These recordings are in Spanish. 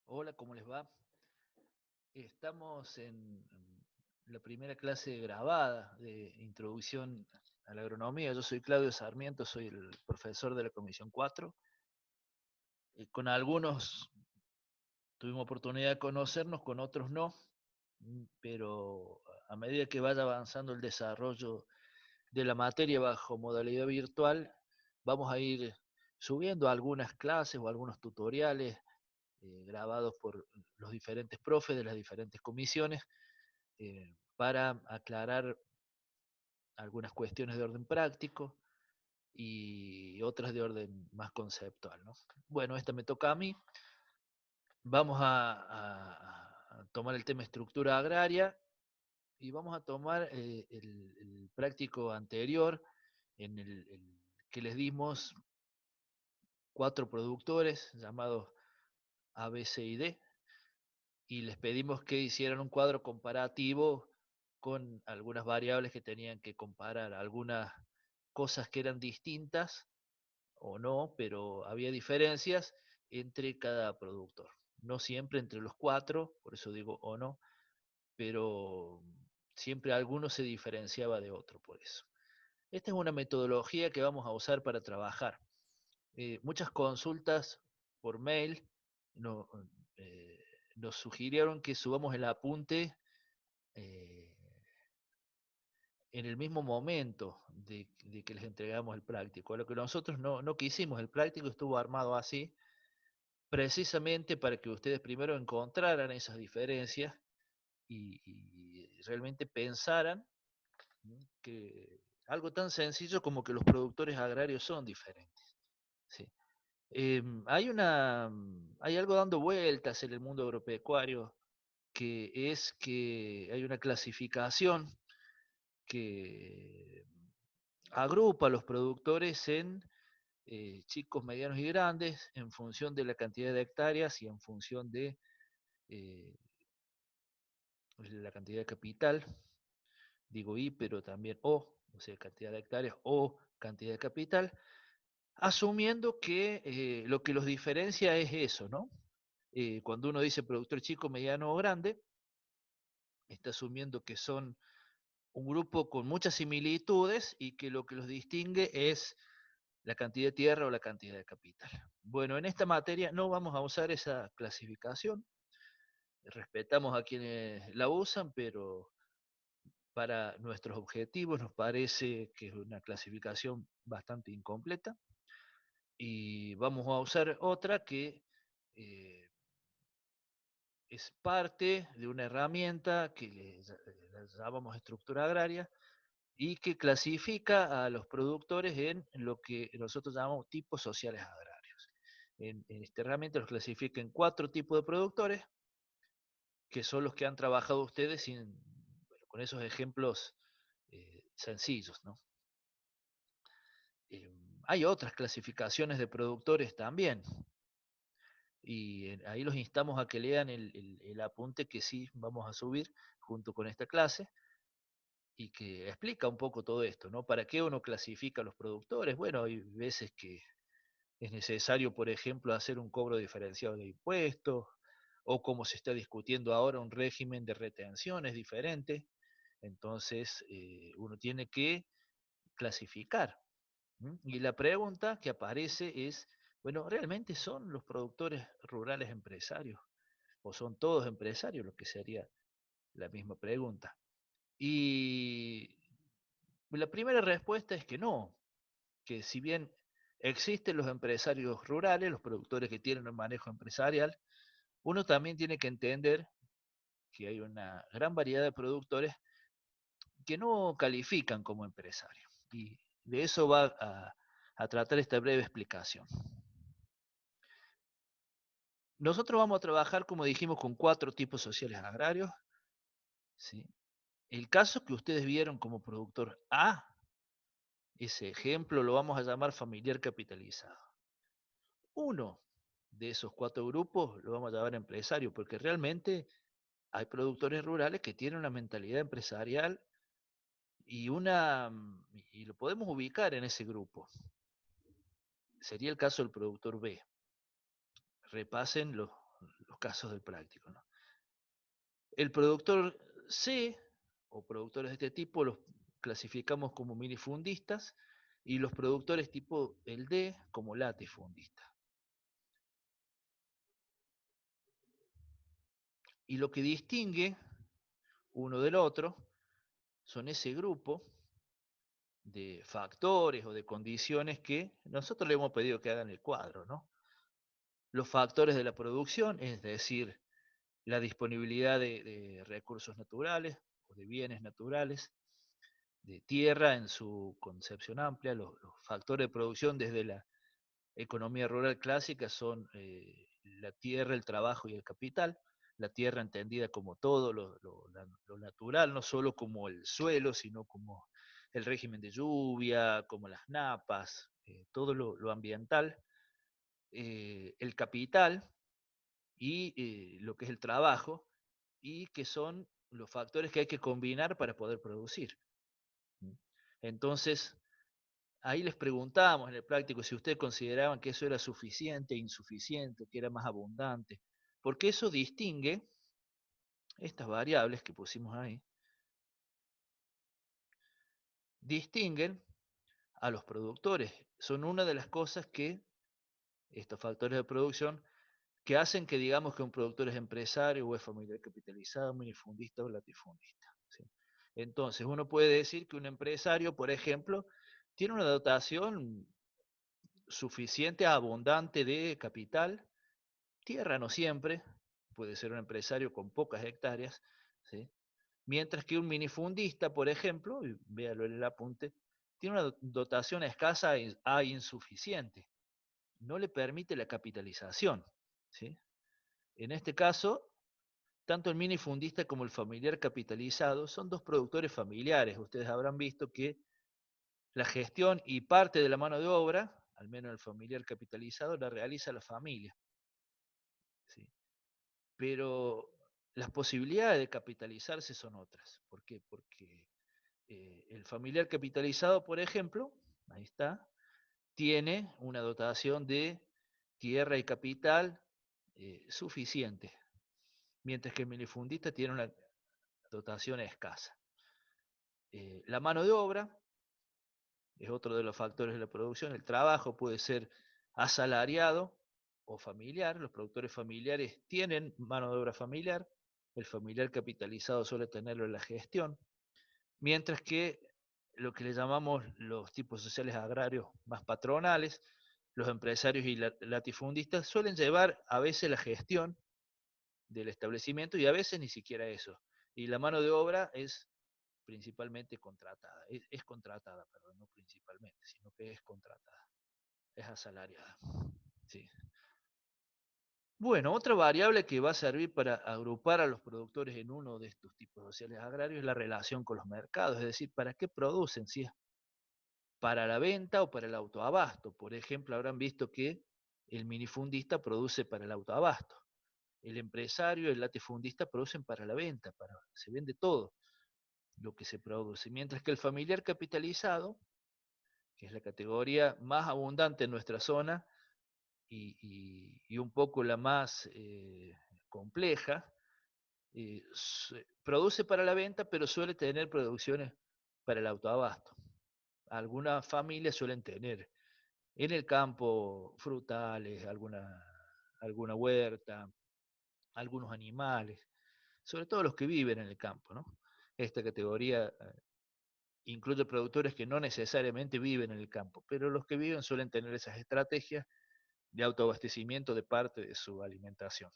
Hola, ¿cómo les va? Estamos en la primera clase grabada de introducción a la agronomía. Yo soy Claudio Sarmiento, soy el profesor de la Comisión 4. Con algunos tuvimos oportunidad de conocernos, con otros no, pero a medida que vaya avanzando el desarrollo de la materia bajo modalidad virtual, vamos a ir subiendo algunas clases o algunos tutoriales grabados por los diferentes profes de las diferentes comisiones para aclarar algunas cuestiones de orden práctico y otras de orden más conceptual, ¿no? Bueno, esta me toca a mí. Vamos a tomar el tema estructura agraria y vamos a tomar el práctico anterior en el que les dimos 4 productores llamados A, B, C y D, y les pedimos que hicieran un cuadro comparativo con algunas variables que tenían que comparar, algunas cosas que eran distintas o no, pero había diferencias entre cada productor. No siempre entre los 4, por eso digo o no, pero siempre alguno se diferenciaba de otro por eso. Esta es una metodología que vamos a usar para trabajar. Muchas consultas por mail no, eh, nos sugirieron que subamos el apunte eh, en el mismo momento de que les entregamos el práctico. A lo que nosotros no quisimos, el práctico estuvo armado así, precisamente para que ustedes primero encontraran esas diferencias y realmente pensaran que algo tan sencillo como que los productores agrarios son diferentes. ¿Sí? Hay algo dando vueltas en el mundo agropecuario que es que hay una clasificación que agrupa a los productores en chicos, medianos y grandes en función de la cantidad de hectáreas y en función de eh, la cantidad de capital, digo I, pero también o sea, cantidad de hectáreas o cantidad de capital, asumiendo que lo que los diferencia es eso, ¿no? Cuando uno dice productor chico, mediano o grande, está asumiendo que son un grupo con muchas similitudes y que lo que los distingue es la cantidad de tierra o la cantidad de capital. Bueno, en esta materia no vamos a usar esa clasificación, respetamos a quienes la usan, pero para nuestros objetivos nos parece que es una clasificación bastante incompleta y vamos a usar otra que eh, es parte de una herramienta que la llamamos estructura agraria y que clasifica a los productores en lo que nosotros llamamos tipos sociales agrarios. En esta herramienta los clasifica en 4 tipos de productores, que son los que han trabajado ustedes bueno, con esos ejemplos sencillos, ¿no? Eh, Hay otras clasificaciones de productores también, y ahí los instamos a que lean el apunte que sí vamos a subir junto con esta clase y que explica un poco todo esto, ¿no? ¿Para qué uno clasifica a los productores? Bueno, hay veces que es necesario, por ejemplo, hacer un cobro diferenciado de impuestos, o como se está discutiendo ahora, un régimen de retenciones diferente. Entonces, uno tiene que clasificar. Y la pregunta que aparece es, bueno, ¿realmente son los productores rurales empresarios? ¿O son todos empresarios? Lo que sería la misma pregunta. Y la primera respuesta es que no, que si bien existen los empresarios rurales, los productores que tienen un manejo empresarial, uno también tiene que entender que hay una gran variedad de productores que no califican como empresarios. Y de eso va a tratar esta breve explicación. Nosotros vamos a trabajar, como dijimos, con 4 tipos sociales agrarios. ¿Sí? El caso que ustedes vieron como productor A, ese ejemplo lo vamos a llamar familiar capitalizado. Uno de esos 4 grupos lo vamos a llamar empresario, porque realmente hay productores rurales que tienen una mentalidad empresarial y y lo podemos ubicar en ese grupo. Sería el caso del productor B. Repasen los casos del práctico, ¿no? El productor C o productores de este tipo los clasificamos como minifundistas y los productores tipo el D como latifundistas. Y lo que distingue uno del otro son ese grupo de factores o de condiciones que nosotros le hemos pedido que hagan el cuadro, ¿no? Los factores de la producción, es decir, la disponibilidad de recursos naturales o de bienes naturales, de tierra en su concepción amplia, los factores de producción desde la economía rural clásica son la tierra, el trabajo y el capital. La tierra entendida como todo lo natural, no solo como el suelo, sino como el régimen de lluvia, como las napas, todo lo ambiental. El capital y lo que es el trabajo, y que son los factores que hay que combinar para poder producir. Entonces, ahí les preguntábamos en el práctico si ustedes consideraban que eso era suficiente, insuficiente, que era más abundante, porque eso distingue estas variables que pusimos ahí, distinguen a los productores. Son una de las cosas que estos factores de producción que hacen que digamos que un productor es empresario o es familiar capitalizado, minifundista o latifundista. ¿Sí? Entonces, uno puede decir que un empresario, por ejemplo, tiene una dotación suficiente, abundante de capital, tierra no siempre, puede ser un empresario con pocas hectáreas, ¿sí? Mientras que un minifundista, por ejemplo, y véalo en el apunte, tiene una dotación escasa a insuficiente, no le permite la capitalización. ¿Sí? En este caso, tanto el minifundista como el familiar capitalizado son dos productores familiares. Ustedes habrán visto que la gestión y parte de la mano de obra, al menos el familiar capitalizado, la realiza la familia. ¿Sí? Pero las posibilidades de capitalizarse son otras. ¿Por qué? Porque el familiar capitalizado, por ejemplo, ahí está, tiene una dotación de tierra y capital suficiente, mientras que el minifundista tiene una dotación escasa. La mano de obra es otro de los factores de la producción. El trabajo puede ser asalariado o familiar. Los productores familiares tienen mano de obra familiar. El familiar capitalizado suele tenerlo en la gestión. Mientras que lo que le llamamos los tipos sociales agrarios más patronales, los empresarios y latifundistas suelen llevar a veces la gestión del establecimiento y a veces ni siquiera eso. Y la mano de obra es principalmente contratada, es contratada, perdón, no principalmente, sino que es contratada, es asalariada. Sí. Bueno, otra variable que va a servir para agrupar a los productores en uno de estos tipos sociales agrarios es la relación con los mercados, es decir, para qué producen, si es para la venta o para el autoabasto. Por ejemplo, habrán visto que el minifundista produce para el autoabasto, el empresario, el latifundista producen para la venta, se vende todo lo que se produce, mientras que el familiar capitalizado, que es la categoría más abundante en nuestra zona y un poco la más compleja, produce para la venta, pero suele tener producciones para el autoabasto. Algunas familias suelen tener en el campo frutales, alguna huerta, algunos animales, sobre todo los que viven en el campo, ¿no? Esta categoría incluye productores que no necesariamente viven en el campo, pero los que viven suelen tener esas estrategias de autoabastecimiento de parte de su alimentación.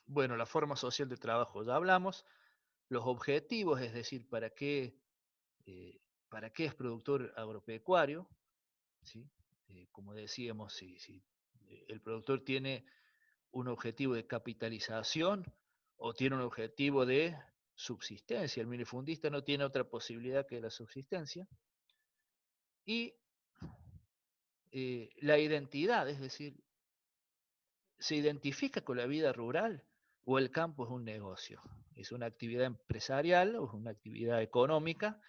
Bueno, la forma social de trabajo ya hablamos, los objetivos, es decir, eh, para qué es productor agropecuario, ¿sí? Como decíamos, si el productor tiene un objetivo de capitalización o tiene un objetivo de subsistencia, el minifundista no tiene otra posibilidad que la subsistencia, y la identidad, es decir, se identifica con la vida rural o el campo es un negocio, es una actividad empresarial o es una actividad económica,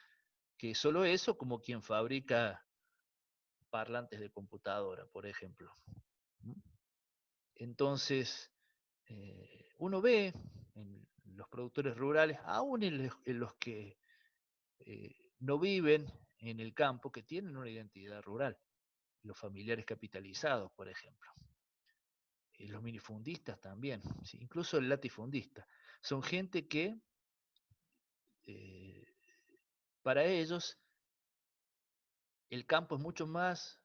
que solo eso como quien fabrica parlantes de computadora, por ejemplo. Entonces, uno ve en los productores rurales, aún en los que no viven en el campo, que tienen una identidad rural, los familiares capitalizados, por ejemplo, los minifundistas también, ¿sí? Incluso el latifundista, son gente que eh, para ellos el campo es mucho más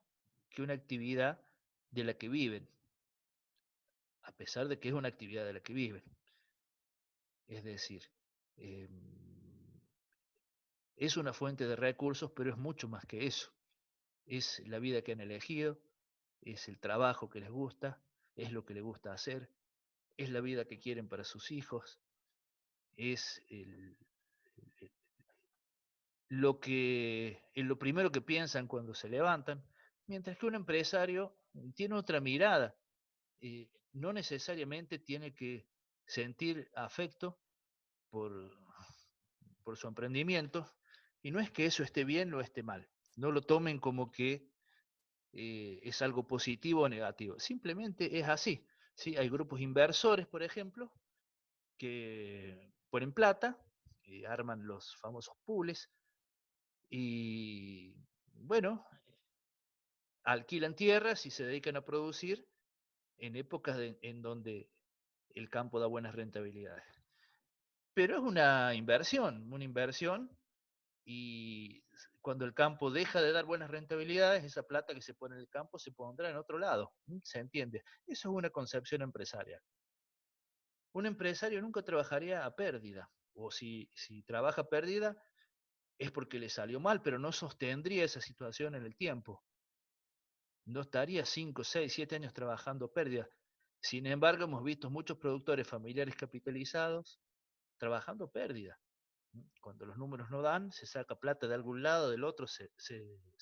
que una actividad de la que viven, a pesar de que es una actividad de la que viven. Es decir, eh, es una fuente de recursos, pero es mucho más que eso. Es la vida que han elegido, es el trabajo que les gusta, es lo que les gusta hacer, es la vida que quieren para sus hijos, es lo primero que piensan cuando se levantan, mientras que un empresario tiene otra mirada. No necesariamente tiene que sentir afecto por, por su emprendimiento, y no es que eso esté bien o esté mal. No lo tomen como que es algo positivo o negativo. Simplemente es así. ¿Sí? Hay grupos inversores, por ejemplo, que ponen plata, arman los famosos pools y, bueno, alquilan tierras y se dedican a producir en épocas en donde el campo da buenas rentabilidades. Pero es una inversión, y cuando el campo deja de dar buenas rentabilidades, esa plata que se pone en el campo se pondrá en otro lado. ¿Se entiende? Eso es una concepción empresarial. Un empresario nunca trabajaría a pérdida, o si trabaja a pérdida es porque le salió mal, pero no sostendría esa situación en el tiempo. No estaría 5, 6, 7 años trabajando a pérdida. Sin embargo, hemos visto muchos productores familiares capitalizados trabajando a pérdida. Cuando los números no dan, se saca plata de algún lado, del otro se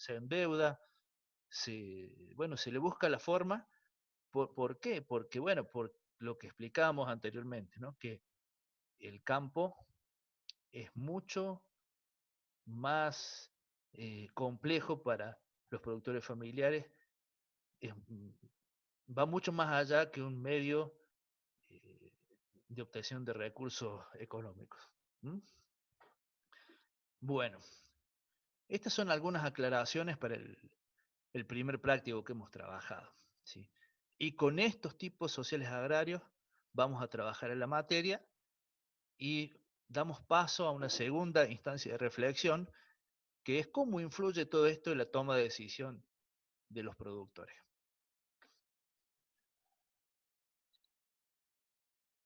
endeuda, bueno, se le busca la forma. ¿Por qué? Porque, bueno, por lo que explicábamos anteriormente, ¿no? Que el campo es mucho más complejo para los productores familiares, es, va mucho más allá que un medio eh, de obtención de recursos económicos. ¿Mm? Bueno, estas son algunas aclaraciones para el primer práctico que hemos trabajado, ¿sí? Y con estos tipos sociales agrarios vamos a trabajar en la materia y damos paso a una segunda instancia de reflexión, que es cómo influye todo esto en la toma de decisión de los productores.